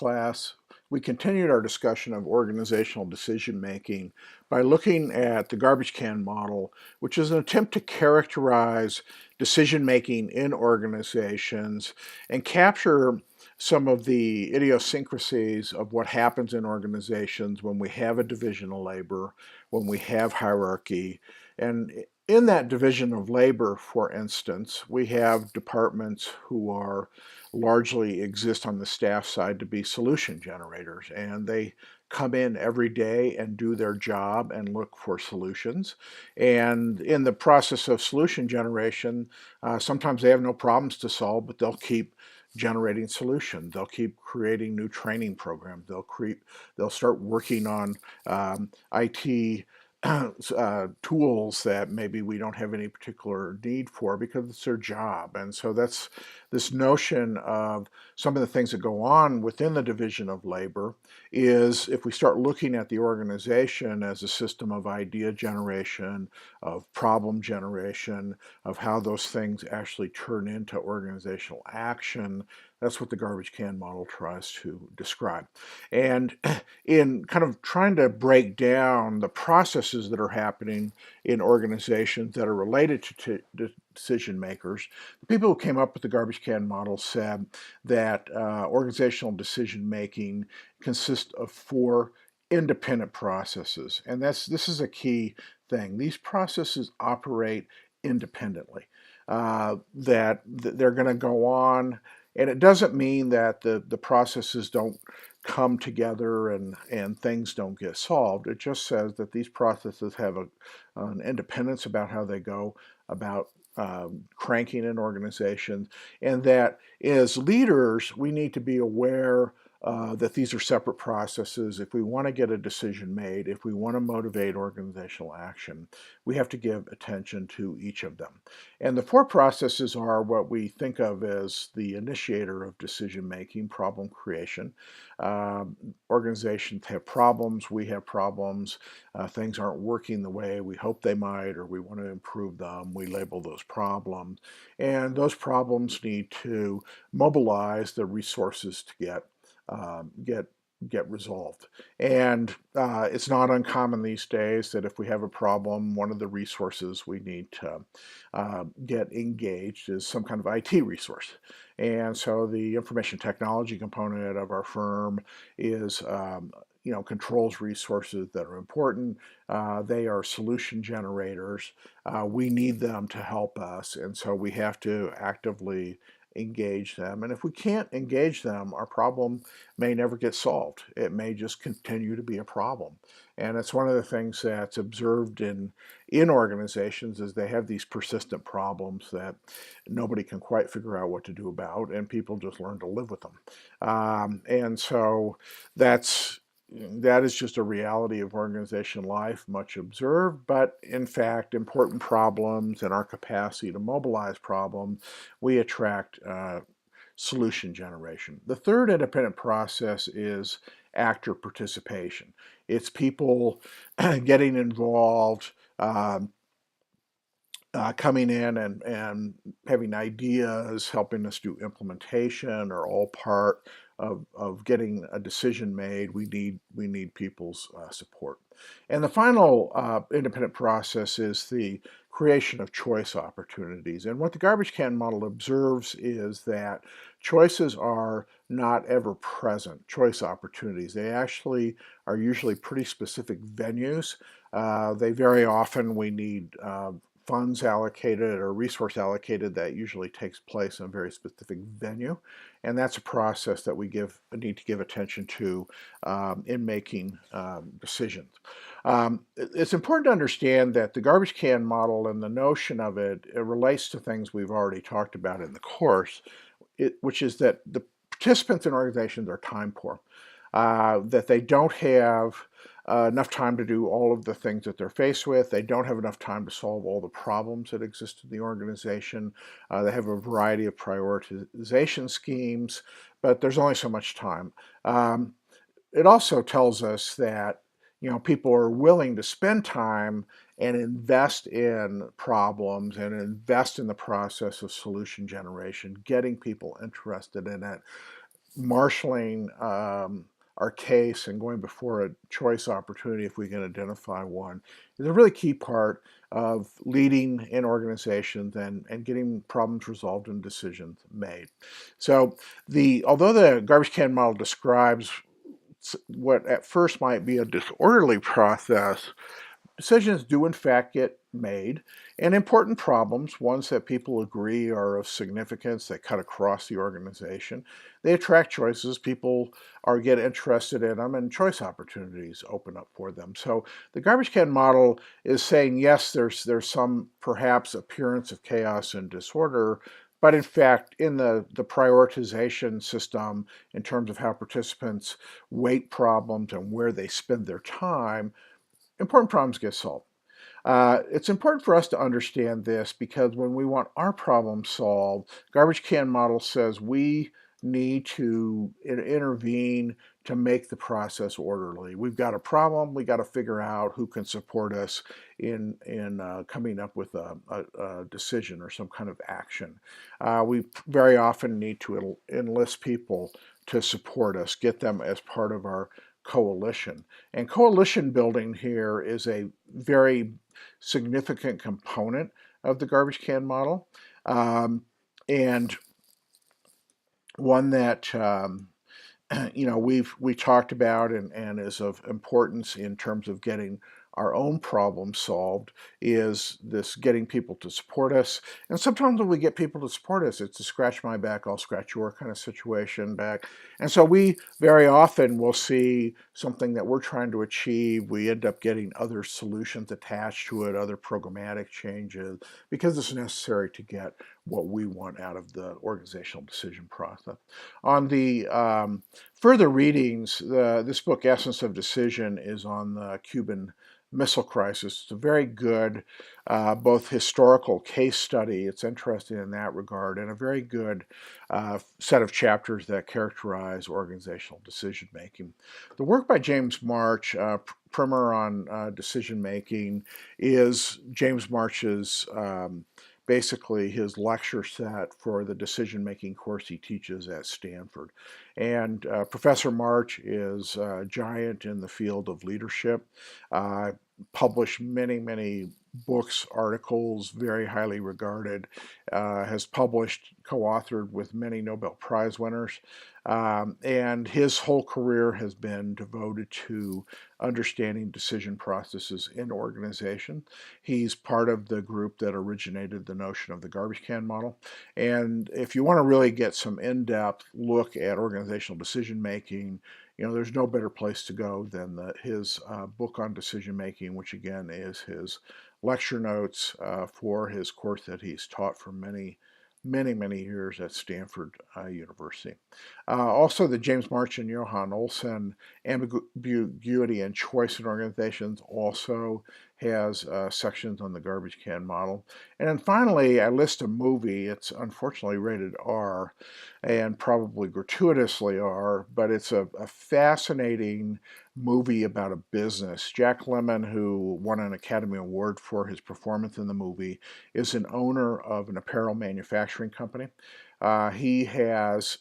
class, we continued our discussion of organizational decision making by looking at the garbage can model, which is an attempt to characterize decision making in organizations and capture some of the idiosyncrasies of what happens in organizations when we have a division of labor, when we have hierarchy. And in that division of labor, for instance, we have departments who are largely exist on the staff side to be solution generators, and they come in every day and do their job and look for solutions. And in the process of solution generation, sometimes they have no problems to solve, but they'll keep generating solutions. They'll keep creating new training programs. They'll start working on IT tools that maybe we don't have any particular need for because it's their job. And so that's this notion of some of the things that go on within the division of labor is if we start looking at the organization as a system of idea generation, of problem generation, of how those things actually turn into organizational action, that's what the garbage can model tries to describe. And in kind of trying to break down the processes that are happening in organizations that are related to decision makers, the people who came up with the garbage can model said that organizational decision making consists of four independent processes. And this is a key thing. These processes operate independently, that they're going to go on. And it doesn't mean that the processes don't come together and things don't get solved. It just says that these processes have an independence about how they go, about cranking in organizations, and that as leaders, we need to be aware that these are separate processes. If we want to get a decision made, if we want to motivate organizational action, we have to give attention to each of them. And the four processes are what we think of as the initiator of decision making, problem creation. Organizations have problems, we have problems, things aren't working the way we hope they might, or we want to improve them. We label those problems. And those problems need to mobilize the resources to get resolved. And it's not uncommon these days that if we have a problem, one of the resources we need to get engaged is some kind of IT resource. And so the information technology component of our firm is controls resources that are important. They are solution generators. We need them to help us, and so we have to actively engage them. And if we can't engage them, our problem may never get solved. It may just continue to be a problem. And it's one of the things that's observed in organizations is they have these persistent problems that nobody can quite figure out what to do about, and people just learn to live with them. And so that is just a reality of organization life, much observed, but in fact, important problems and our capacity to mobilize problems, we attract solution generation. The third independent process is actor participation. It's people getting involved, coming in and having ideas, helping us do implementation, are all part of getting a decision made. We need people's support. And the final independent process is the creation of choice opportunities. And what the garbage can model observes is that choices are not ever present, choice opportunities. They actually are usually pretty specific venues. They very often, we need funds allocated or resource allocated that usually takes place in a very specific venue. And that's a process that we need to give attention to in making decisions. It's important to understand that the garbage can model and the notion of it relates to things we've already talked about in the course, which is that the participants in organizations are time poor, that they don't have enough time to do all of the things that they're faced with. They don't have enough time to solve all the problems that exist in the organization. They have a variety of prioritization schemes, but there's only so much time. It also tells us that people are willing to spend time and invest in problems and invest in the process of solution generation, getting people interested in it, marshaling our case and going before a choice opportunity, if we can identify one, is a really key part of leading in organizations and getting problems resolved and decisions made. So although the garbage can model describes what at first might be a disorderly process, decisions do in fact get made, and important problems, ones that people agree are of significance that cut across the organization, they attract choices. People get interested in them, and choice opportunities open up for them. So the garbage can model is saying yes, there's some perhaps appearance of chaos and disorder, but in fact, in the prioritization system, in terms of how participants weight problems and where they spend their time, important problems get solved. It's important for us to understand this because when we want our problem solved, garbage can model says we need to intervene to make the process orderly. We've got a problem. We got to figure out who can support us in coming up with a decision or some kind of action. We very often need to enlist people to support us, get them as part of our coalition. And coalition building here is a very significant component of the garbage can model, and one that we talked about and is of importance in terms of getting our own problem solved is this getting people to support us. And sometimes when we get people to support us, it's a scratch my back, I'll scratch your kind of situation back. And so we very often will see something that we're trying to achieve. We end up getting other solutions attached to it, other programmatic changes, because it's necessary to get what we want out of the organizational decision process. On the further readings, this book, Essence of Decision, is on the Cuban Missile Crisis. It's a very good, both historical case study, it's interesting in that regard, and a very good set of chapters that characterize organizational decision making. The work by James March, primer on decision making, is James March's basically his lecture set for the decision-making course he teaches at Stanford. And Professor March is a giant in the field of leadership, published many, many books, articles, very highly regarded, has published, co-authored with many Nobel Prize winners, and his whole career has been devoted to understanding decision processes in organization. He's part of the group that originated the notion of the garbage can model. And if you want to really get some in-depth look at organizational decision making, there's no better place to go than his book on decision making, which again is his lecture notes for his course that he's taught for many, many, many years at Stanford University. Also, the James March and Johan Olsen Ambiguity and Choice in Organizations also has sections on the garbage can model. And then finally, I list a movie. It's unfortunately rated R and probably gratuitously R, but it's a fascinating movie about a business. Jack Lemmon, who won an Academy Award for his performance in the movie, is an owner of an apparel manufacturing company. He has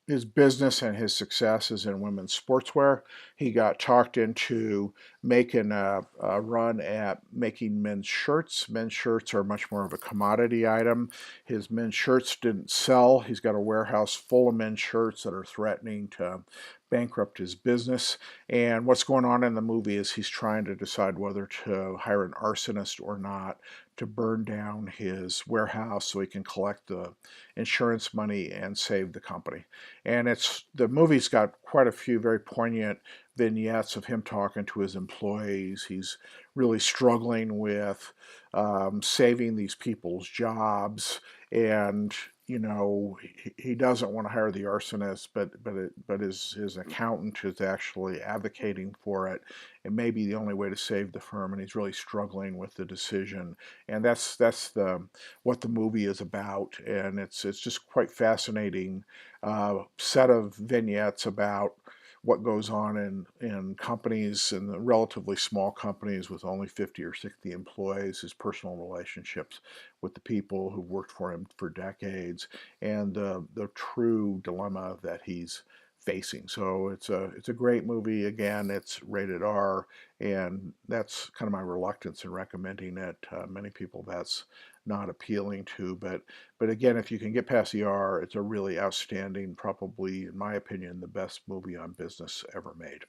his business and his success is in women's sportswear. He got talked into making a run at making men's shirts. Men's shirts are much more of a commodity item. His men's shirts didn't sell. He's got a warehouse full of men's shirts that are threatening to bankrupt his business. And what's going on in the movie is he's trying to decide whether to hire an arsonist or not to burn down his warehouse so he can collect the insurance money and save the company. And the movie's got quite a few very poignant vignettes of him talking to his employees. He's really struggling with saving these people's jobs, and he doesn't want to hire the arsonist, but his accountant is actually advocating for it. It may be the only way to save the firm, and he's really struggling with the decision. And that's what the movie is about, and it's just quite fascinating set of vignettes about what goes on in companies, in the relatively small companies with only 50 or 60 employees, his personal relationships with the people who worked for him for decades, and the true dilemma that he's facing. So it's a great movie. Again, it's rated R, and that's kind of my reluctance in recommending it. Many people that's not appealing to, but again, if you can get past the R, it's a really outstanding, probably in my opinion, the best movie on business ever made.